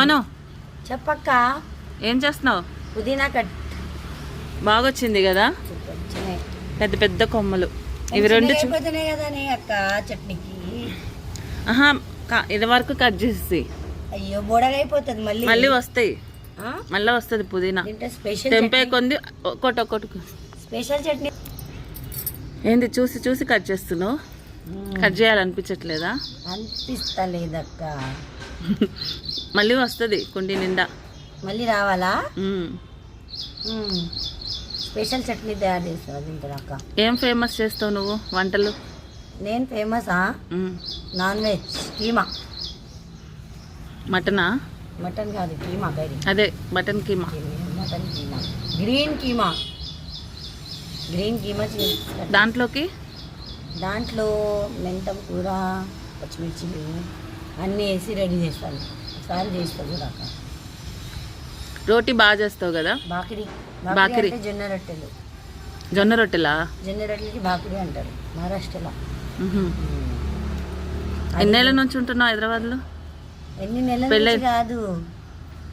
సోను చెప్పక్క. ఏం చేస్తున్నావు? పుదీనా కట్ బాగా వచ్చింది కదా, పెద్ద పెద్ద కొమ్మలు. ఇవి రెండు కదా అక్క చట్నీకి. ఆహా, ఇది వరకు కట్ చేసి. అయ్యో బోడగా అయిపోతుంది. మళ్ళీ వస్తాయి, మళ్ళీ వస్తుంది పుదీనా. తెంపే కొంది ఒక్కొక్కటి స్పెషల్ చట్నీ. ఏంది చూసి చూసి కట్ చేస్తున్నావు? కట్ చేయాలనిపించట్లేదా? అనిపిస్తలేదక్క. మళ్ళీ వస్తుంది కుండి నిండా. మళ్ళీ రావాలా? స్పెషల్ చట్నీ తయారు చేస్తావు తింటారు అక్క. ఏం ఫేమస్ చేస్తావు నువ్వు వంటలు? నేను ఫేమసా? Non veg keema. మటనా? మటన్ కాదు, కీమా కర్రీ. అదే mutton keema. Mutton keema, green keema. Green keema దాంట్లో మెంతం కూర, పచ్చిమిర్చి అన్నీ వేసి రెడీ చేస్తాను. ఒకసారి చేస్తాను చూడాక. రోటీ బాగా చేస్తావు కదా? బాకిడి. అంటే జొన్న రొట్టెలు. జొన్న రొట్టెలా? జొన్న రొట్టెలకి బాకిడి అంటారు మహారాష్ట్రలో. ఎన్నేళ్ళ నుంచి ఉంటున్నావు హైదరాబాద్లో? ఎన్ని నెలల నుంచి కాదు,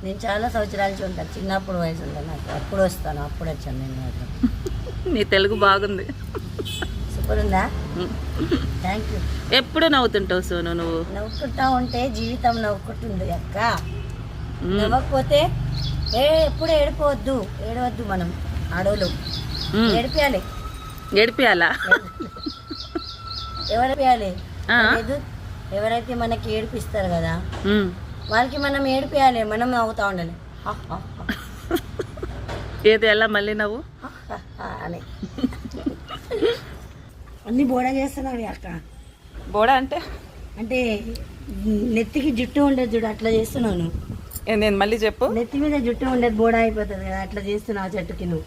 నేను చాలా సంవత్సరాల నుంచి ఉంటాను. చిన్నప్పుడు వయసు ఉంటాను నాకు. అప్పుడు వస్తాను, అప్పుడు వచ్చాను నేను. నీ తెలుగు బాగుంది, సూపర్ ఉందా? Thank you. ఎప్పుడు నవ్వుతుంటావు సోను నువ్వు? నవ్వుకుంటా ఉంటే జీవితం నవ్వుకుంటుంది అక్క. నవ్వకపోతే ఎప్పుడు ఏడిపోవద్దు. ఏడవద్దు. మనం ఆడోళ్ళు ఏడిపియాలి. ఏడిపియాలా? ఎవరిపియాలి? ఎవరైతే మనకి ఏడిపిస్తారు కదా వాళ్ళకి మనం ఏడిపియాలి. మనం నవ్వుతా ఉండాలి. ఏది ఎలా మళ్ళీ నవ్వు అని అన్ని బోడా చేస్తున్నావు అక్క. బోడా అంటే అంటే నెత్తికి జుట్టు ఉండేది చూడు, అట్లా చేస్తున్నావు. నేను మళ్ళీ చెప్పు. నెత్తి మీద జుట్టు ఉండేది బోడా అయిపోతుంది కదా, అట్లా చేస్తున్నావు చెట్టుకి నువ్వు.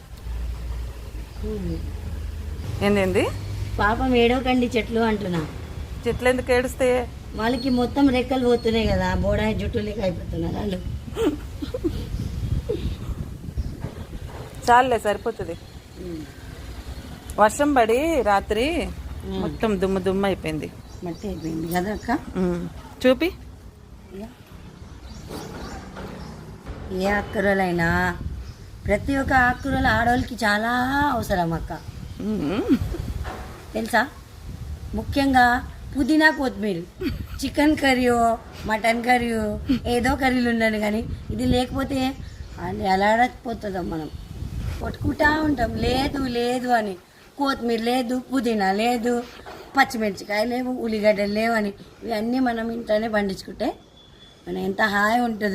ఏంది? పాపం ఏడవకండి చెట్లు అంటున్నా. చెట్లు ఎందుకు ఏడుస్తే? వాళ్ళకి మొత్తం రెక్కలు పోతున్నాయి కదా, బోడా జుట్టు లేక అయిపోతున్నారు వాళ్ళు. చాలులే, సరిపోతుంది. వర్షం పడి రాత్రి మొత్తం దుమ్ము అయిపోయింది, మట్టి అయిపోయింది కదా అక్క. చూపి. ఏ ఆకుకూరలైనా ప్రతి ఒక్క ఆకుకూరలు ఆడవాళ్ళకి చాలా అవసరం అక్క, తెలుసా? ముఖ్యంగా పుదీనా, కొత్తిమీర. చికెన్ కర్రీయో మటన్ కర్రీయో ఏదో కర్రీలు ఉండాలి, కానీ ఇది లేకపోతే అది ఎలాడకపోతుందాం. మనం కొట్టుకుంటా ఉంటాం, లేదు లేదు అని. కొత్తిమీర లేదు, పుదీనా లేదు, పచ్చిమిరపకాయ లేవు, ఉల్లిగడ్డలు లేవు అని. ఇవన్నీ మనం ఇంట్లోనే పండించుకుంటే మనం ఎంత హాయి ఉంటుంది.